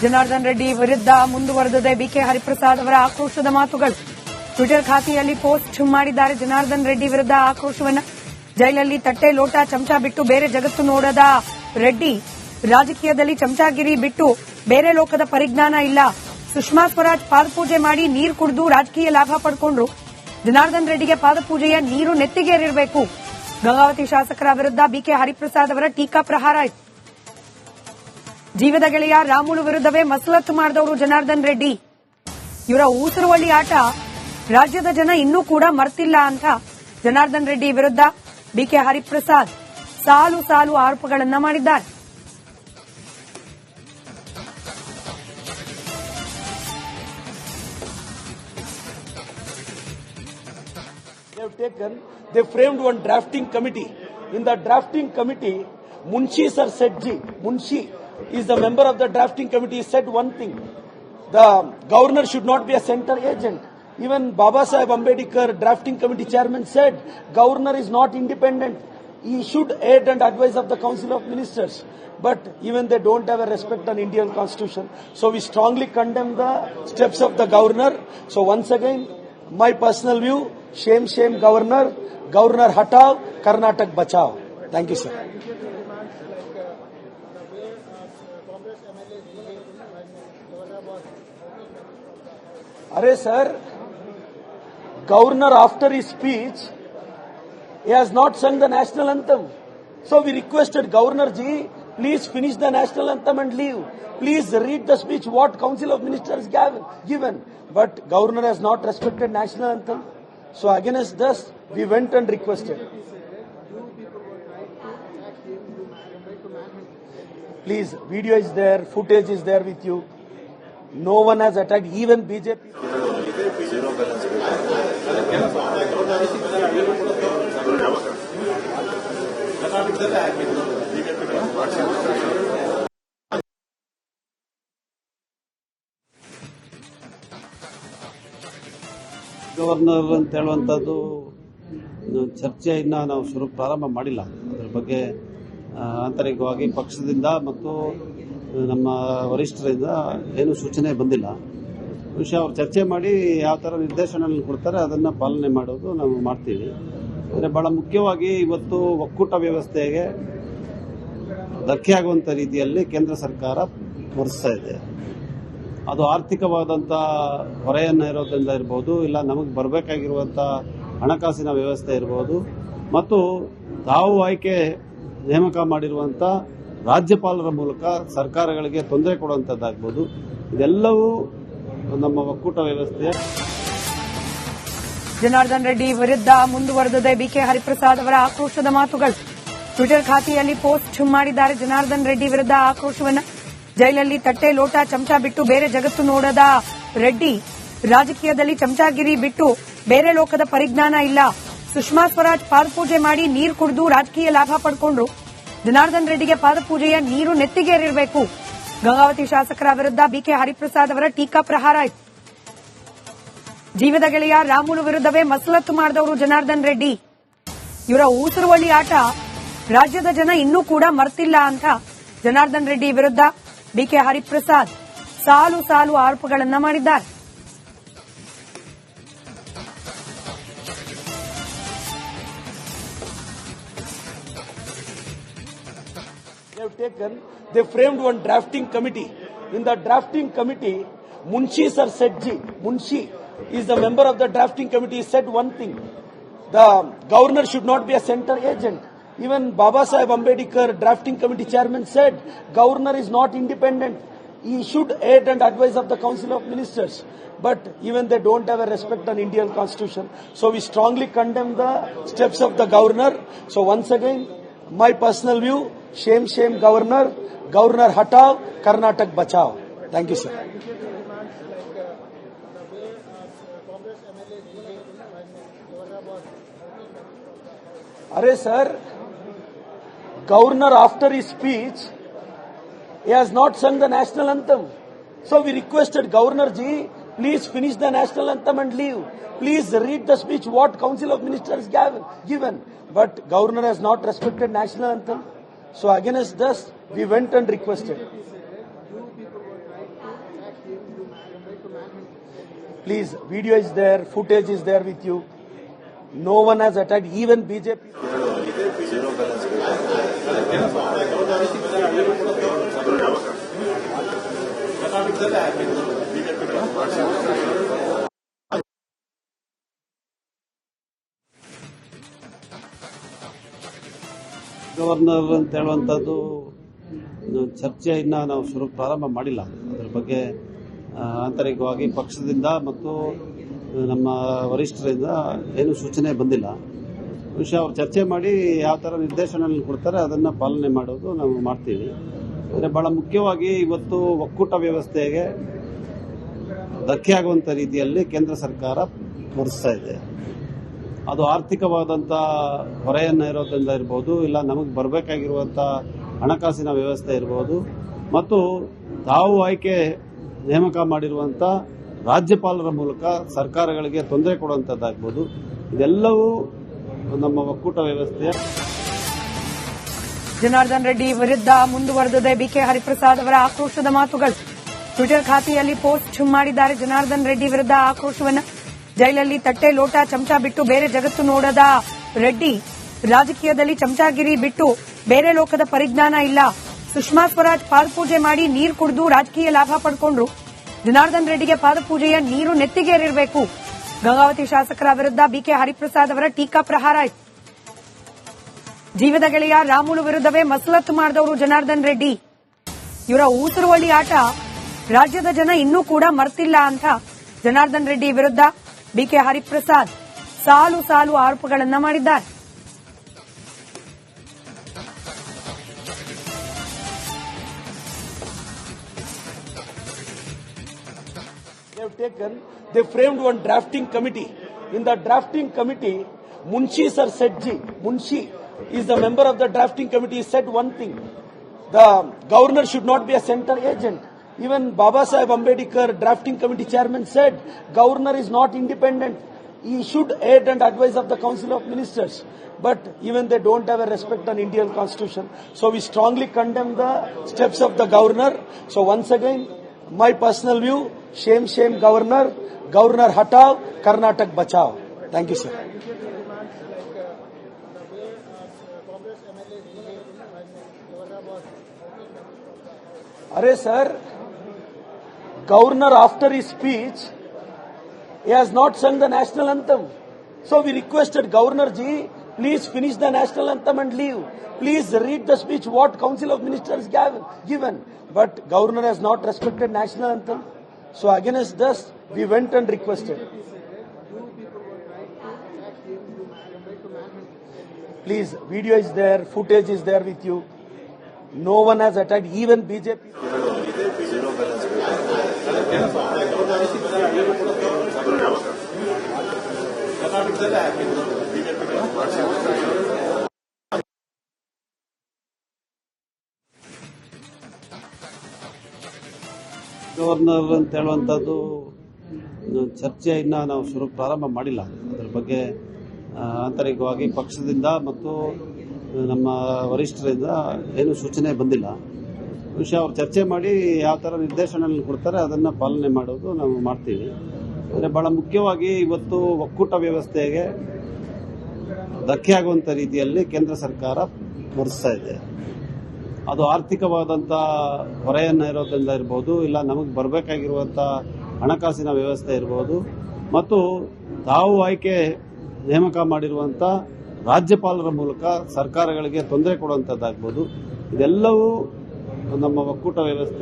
ಜನಾರ್ದನ್ ರೆಡ್ಡಿ ವಿರುದ್ಧ ಮುಂದುವರೆದಿದೆ ಬಿಕೆ ಹರಿಪ್ರಸಾದ್ ಅವರ ಆಕ್ರೋಶದ ಮಾತುಗಳು. ಟ್ವಿಟರ್ ಖಾತೆಯಲ್ಲಿ ಪೋಸ್ಟ್ ಮಾಡಿದ್ದಾರೆ. ಜನಾರ್ದನ್ ರೆಡ್ಡಿ ವಿರುದ್ಧ ಆಕ್ರೋಶವನ್ನ. ಜೈಲಲ್ಲಿ ತಟ್ಟೆ ಲೋಟ ಚಮಚ ಬಿಟ್ಟು ಬೇರೆ ಜಗತ್ತು ನೋಡದ ರೆಡ್ಡಿ, ರಾಜಕೀಯದಲ್ಲಿ ಚಮಚಾಗಿರಿ ಬಿಟ್ಟು ಬೇರೆ ಲೋಕದ ಪರಿಜ್ಞಾನ ಇಲ್ಲ. ಸುಷ್ಮಾ ಸ್ವರಾಜ್ ಪಾದಪೂಜೆ ಮಾಡಿ ನೀರು ಕುಡಿದು ರಾಜಕೀಯ ಲಾಭ ಪಡ್ಕೊಂಡ್ರು. ಜನಾರ್ದನ್ ರೆಡ್ಡಿಗೆ ಪಾದಪೂಜೆಯ ನೀರು ನೆತ್ತಿಗೇರಿರಬೇಕು. ಗಂಗಾವತಿ ಶಾಸಕರ ವಿರುದ್ಧ ಬಿಕೆ ಹರಿಪ್ರಸಾದ್ ಅವರ ಟೀಕಾ ಪ್ರಹಾರ ಆಯಿತು. ಜೀವದ ಗೆಳೆಯ ರಾಮುಲು ವಿರುದ್ಧವೇ ಮಸಲತ್ತು ಮಾಡಿದವರು ಜನಾರ್ದನ್ ರೆಡ್ಡಿ. ಇವರ ಊಸರವಳ್ಳಿ ಆಟ ರಾಜ್ಯದ ಜನ ಇನ್ನೂ ಕೂಡ ಮರ್ತಿಲ್ಲ ಅಂತ ಜನಾರ್ದನ್ ರೆಡ್ಡಿ ವಿರುದ್ಧ ಬಿಕೆ ಹರಿಪ್ರಸಾದ್ ಸಾಲು ಸಾಲು ಆರೋಪಗಳನ್ನ ಮಾಡಿದ್ದಾರೆ. They framed one drafting committee. In the drafting committee, Munshi sir said, Munshi is the member of the drafting committee, said one thing. The governor should not be a center agent. Even Baba Saheb Ambedkar, drafting committee chairman, said governor is not independent. He should aid and advise of the Council of Ministers. But even they don't have a respect on Indian constitution. So we strongly condemn the steps of the governor. So once again, my personal view, shame, shame governor. Governor hatav, Karnataka bachao. Thank you, sir. Arey sir, governor after his speech, he has not sung the national anthem. So we requested Governor ji, please finish the national anthem and leave. Please read the speech what Council of Ministers given. But governor has not respected national anthem. So against this, we went and requested. Please, video is there, footage is there with you. No one has attacked, even BJP. Governor ಅಂತ ಹೇಳುವಂಥದ್ದು ಚರ್ಚೆಯನ್ನು ನಾವು ಪ್ರಾರಂಭ ಮಾಡಿಲ್ಲ. ಅದರ ಬಗ್ಗೆ ಆಂತರಿಕವಾಗಿ ಪಕ್ಷದಿಂದ ಮತ್ತು ನಮ್ಮ ವರಿಷ್ಠರಿಂದ ಏನು ಸೂಚನೆ ಬಂದಿಲ್ಲ. ವಿಷಯ ಅವರು ಚರ್ಚೆ ಮಾಡಿ ಯಾವ ಥರ ನಿರ್ದೇಶನ ಕೊಡ್ತಾರೆ ಅದನ್ನು ಪಾಲನೆ ಮಾಡೋದು ನಾವು ಮಾಡ್ತೀವಿ. ಆದರೆ ಬಹಳ ಮುಖ್ಯವಾಗಿ ಇವತ್ತು ಒಕ್ಕೂಟ ವ್ಯವಸ್ಥೆಗೆ ಧಕ್ಕೆ ಆಗುವಂಥ ರೀತಿಯಲ್ಲಿ ಕೇಂದ್ರ ಸರ್ಕಾರ ವರ್ತಿಸ್ತಾ ಇದೆ. ಅದು ಆರ್ಥಿಕವಾದಂಥ ಹೊರೆಯನ್ನು ಇರೋದ್ರಿಂದ ಇರ್ಬೋದು, ಇಲ್ಲ ನಮಗೆ ಬರಬೇಕಾಗಿರುವಂಥ ಹಣಕಾಸಿನ ವ್ಯವಸ್ಥೆ ಇರ್ಬೋದು, ಮತ್ತು ತಾವು ನೇಮಕ ಮಾಡಿರುವಂಥ ರಾಜ್ಯಪಾಲರ ಮೂಲಕ ಸರ್ಕಾರಗಳಿಗೆ ತೊಂದರೆ ಕೊಡುವಂಥದ್ದಾಗ್ಬೋದು. ಇದೆಲ್ಲವೂ ನಮ್ಮ ಒಕ್ಕೂಟ ವ್ಯವಸ್ಥೆಯ. ಜನಾರ್ದನ್ ರೆಡ್ಡಿ ವಿರುದ್ಧ ಮುಂದುವರೆದಿದೆ ಬಿಕೆ ಹರಿಪ್ರಸಾದ್ ಅವರ ಆಕ್ರೋಶದ ಮಾತುಗಳು. ಟ್ವಿಟರ್ ಖಾತೆಯಲ್ಲಿ ಪೋಸ್ಟ್ ಮಾಡಿದ್ದಾರೆ. ಜನಾರ್ದನ್ ರೆಡ್ಡಿ ವಿರುದ್ಧ ಆಕ್ರೋಶವನ್ನ. ಜೈಲಲ್ಲಿ ತಟ್ಟೆ ಲೋಟ ಚಮಚ ಬಿಟ್ಟು ಬೇರೆ ಜಗತ್ತು ನೋಡದ ರೆಡ್ಡಿ, ರಾಜಕೀಯದಲ್ಲಿ ಚಮಚಾಗಿರಿ ಬಿಟ್ಟು ಬೇರೆ ಲೋಕದ ಪರಿಜ್ಞಾನ ಇಲ್ಲ. ಸುಷ್ಮಾ ಸ್ವರಾಜ್ ಪಾದಪೂಜೆ ಮಾಡಿ ನೀರು ಕುಡಿದು ರಾಜಕೀಯ ಲಾಭ ಪಡ್ಕೊಂಡ್ರು. ಜನಾರ್ದನ್ ರೆಡ್ಡಿಗೆ ಪಾದಪೂಜೆಯ ನೀರು ನೆತ್ತಿಗೇರಿರಬೇಕು. ಗಂಗಾವತಿ ಶಾಸಕರ ವಿರುದ್ಧ ಬಿಕೆ ಹರಿಪ್ರಸಾದ್ ಅವರ ಟೀಕಾ ಪ್ರಹಾರ ಆಯಿತು. ಜೀವದ ಗೆಳೆಯ ರಾಮುಲು ವಿರುದ್ಧವೇ ಮಸಲತ್ತು ಮಾಡಿದವರು ಜನಾರ್ದನ್ ರೆಡ್ಡಿ. ಇವರ ಊಸರವಳ್ಳಿ ಆಟ ರಾಜ್ಯದ ಜನ ಇನ್ನೂ ಕೂಡ ಮರ್ತಿಲ್ಲ ಅಂತ ಜನಾರ್ದನ್ ರೆಡ್ಡಿ ವಿರುದ್ಧ ಬಿಕೆ ಹರಿಪ್ರಸಾದ್ ಸಾಲು ಸಾಲು ಆರೋಪಗಳನ್ನ ಮಾಡಿದ್ದಾರೆ. They framed one drafting committee. In the drafting committee, Munshi sir said, Munshi is the member of the drafting committee, said one thing. The governor should not be a center agent. Even Baba Saheb Ambedkar, drafting committee chairman, said governor is not independent. He should aid and advise of the Council of Ministers. But even they don't have a respect on Indian constitution. So we strongly condemn the steps of the governor. So once again, my personal view, shame, shame governor. Governor hatav, Karnataka bachao. Thank you, sir. Arey sir, governor after his speech, he has not sung the national anthem. So we requested Governor ji, please finish the national anthem and leave. Please read the speech what Council of Ministers given. But governor has not respected national anthem. So against this, we went and requested. Please, video is there, footage is there with you. No one has attacked, even BJP. Governor ಅಂತ ಹೇಳುವಂಥದ್ದು ಚರ್ಚೆಯನ್ನ ನಾವು ಪ್ರಾರಂಭ ಮಾಡಿಲ್ಲ. ಅದರ ಬಗ್ಗೆ ಆಂತರಿಕವಾಗಿ ಪಕ್ಷದಿಂದ ಮತ್ತು ನಮ್ಮ ವರಿಷ್ಠರಿಂದ ಏನು ಸೂಚನೆ ಬಂದಿಲ್ಲ. ವಿಷಯ ಅವರು ಚರ್ಚೆ ಮಾಡಿ ಯಾವ ಥರ ನಿರ್ದೇಶನ ಕೊಡ್ತಾರೆ ಅದನ್ನು ಪಾಲನೆ ಮಾಡೋದು ನಾವು ಮಾಡ್ತೀವಿ. ಅಂದರೆ ಬಹಳ ಮುಖ್ಯವಾಗಿ ಇವತ್ತು ಒಕ್ಕೂಟ ವ್ಯವಸ್ಥೆಗೆ ಧಕ್ಕೆ ಆಗುವಂಥ ರೀತಿಯಲ್ಲಿ ಕೇಂದ್ರ ಸರ್ಕಾರ ವರ್ತಿಸ್ತಾ ಇದೆ. ಅದು ಆರ್ಥಿಕವಾದಂಥ ಹೊರೆಯನ್ನು ಇರೋದ್ರಿಂದ ಇರ್ಬೋದು, ಇಲ್ಲ ನಮಗೆ ಬರಬೇಕಾಗಿರುವಂಥ ಹಣಕಾಸಿನ ವ್ಯವಸ್ಥೆ ಇರ್ಬೋದು, ಮತ್ತು ತಾವು ಆಯ್ಕೆ ನೇಮಕ ಮಾಡಿರುವಂಥ ರಾಜ್ಯಪಾಲರ ಮೂಲಕ ಸರ್ಕಾರಗಳಿಗೆ ತೊಂದರೆ ಕೊಡುವಂಥದ್ದಾಗ್ಬೋದು. ಇದೆಲ್ಲವೂ ನಮ್ಮ ಒಕ್ಕೂಟ ವ್ಯವಸ್ಥೆಯ ಜನಾರ್ದನ್ ರೆಡ್ಡಿ ವಿರುದ್ಧ ಮುಂದುವರೆದಿದೆ ಬಿಕೆ ಹರಿಪ್ರಸಾದ್ ಅವರ ಆಕ್ರೋಶದ ಮಾತುಗಳು. ಟ್ವಿಟರ್ ಖಾತೆಯಲ್ಲಿ ಪೋಸ್ಟ್ ಮಾಡಿದ್ದಾರೆ. ಜನಾರ್ದನ್ ರೆಡ್ಡಿ ವಿರುದ್ಧ ಆಕ್ರೋಶವನ್ನ, ಜೈಲಲ್ಲಿ ತಟ್ಟೆ ಲೋಟ ಚಮಚ ಬಿಟ್ಟು ಬೇರೆ ಜಗತ್ತು ನೋಡದ ರೆಡ್ಡಿ, ರಾಜಕೀಯದಲ್ಲಿ ಚಮಚಾಗಿರಿ ಬಿಟ್ಟು ಬೇರೆ ಲೋಕದ ಪರಿಜ್ಞಾನ ಇಲ್ಲ. ಸುಷ್ಮಾ ಸ್ವರಾಜ್ ಪಾದಪೂಜೆ ಮಾಡಿ ನೀರು ಕುಡಿದು ರಾಜಕೀಯ ಲಾಭ ಪಡ್ಕೊಂಡ್ರು. ಜನಾರ್ದನ್ ರೆಡ್ಡಿಗೆ ಪಾದಪೂಜೆಯ ನೀರು ನೆತ್ತಿಗೇರಿರಬೇಕು. ಗಂಗಾವತಿ ಶಾಸಕರ ವಿರುದ್ಧ ಬಿಕೆ ಹರಿಪ್ರಸಾದ್ ಅವರ ಟೀಕಾ ಪ್ರಹಾರ ಆಯಿತು. ಜೀವದ ಗೆಳೆಯ ರಾಮುಲು ವಿರುದ್ಧವೇ ಮಸಲತ್ತು ಮಾಡಿದವರು ಜನಾರ್ದನ್ ರೆಡ್ಡಿ. ಇವರ ಊಸುರುವಳಿ ಆಟ ರಾಜ್ಯದ ಜನ ಇನ್ನೂ ಕೂಡ ಮರ್ತಿಲ್ಲ ಅಂತ ಜನಾರ್ದನ್ ರೆಡ್ಡಿ ವಿರುದ್ಧ ಬಿಕೆ ಹರಿಪ್ರಸಾದ್ ಸಾಲು ಸಾಲು ಆರೋಪಗಳನ್ನ ಮಾಡಿದ್ದಾರೆ. They framed one drafting committee. In the drafting committee, Munshi sir said, Munshi is the member of the drafting committee, said one thing. The governor should not be a center agent. Even Baba Saheb Ambedkar, drafting committee chairman, said governor is not independent. He should aid and advise of the Council of Ministers. But even they don't have a respect on Indian constitution. So we strongly condemn the steps of the governor. So once again, my personal view, shame, shame governor. Governor hatav, Karnataka bachao. Thank you, sir. Arey sir, governor after his speech, he has not sung the national anthem. So we requested Governor ji, please finish the national anthem and leave. Please read the speech what Council of Ministers given. But Governor has not respected national anthem. So against this, we went and requested. Please, video is there, footage is there with you. No one has attacked, even BJP. Governor ಅಂತ ಹೇಳುವಂಥದ್ದು ಚರ್ಚೆಯನ್ನ ನಾವು ಪ್ರಾರಂಭ ಮಾಡಿಲ್ಲ. ಅದರ ಬಗ್ಗೆ ಆಂತರಿಕವಾಗಿ ಪಕ್ಷದಿಂದ ಮತ್ತು ನಮ್ಮ ವರಿಷ್ಠರಿಂದ ಏನು ಸೂಚನೆ ಬಂದಿಲ್ಲ. ವಿಷಯ ಅವರು ಚರ್ಚೆ ಮಾಡಿ ಯಾವ ಥರ ನಿರ್ದೇಶನ ಕೊಡ್ತಾರೆ ಅದನ್ನು ಪಾಲನೆ ಮಾಡೋದು ನಾವು ಮಾಡ್ತೀವಿ. ಅಂದರೆ ಬಹಳ ಮುಖ್ಯವಾಗಿ ಇವತ್ತು ಒಕ್ಕೂಟ ವ್ಯವಸ್ಥೆಗೆ ಧಕ್ಕೆ ಆಗುವಂಥ ರೀತಿಯಲ್ಲಿ ಕೇಂದ್ರ ಸರ್ಕಾರ ವರ್ತಿಸ್ತಾ ಇದೆ. ಅದು ಆರ್ಥಿಕವಾದಂಥ ಹೊರೆಯನ್ನು ಇರೋದ್ರಿಂದ ಇರ್ಬೋದು, ಇಲ್ಲ ನಮಗೆ ಬರಬೇಕಾಗಿರುವಂಥ ಹಣಕಾಸಿನ ವ್ಯವಸ್ಥೆ ಇರ್ಬೋದು, ಮತ್ತು ತಾವು ಆಯ್ಕೆ ನೇಮಕ ಮಾಡಿರುವಂಥ ರಾಜ್ಯಪಾಲರ ಮೂಲಕ ಸರ್ಕಾರಗಳಿಗೆ ತೊಂದರೆ ಕೊಡುವಂಥದ್ದಾಗ್ಬೋದು. ಇದೆಲ್ಲವೂ ನಮ್ಮ ಒಕ್ಕೂಟ ವ್ಯವಸ್ಥೆಯ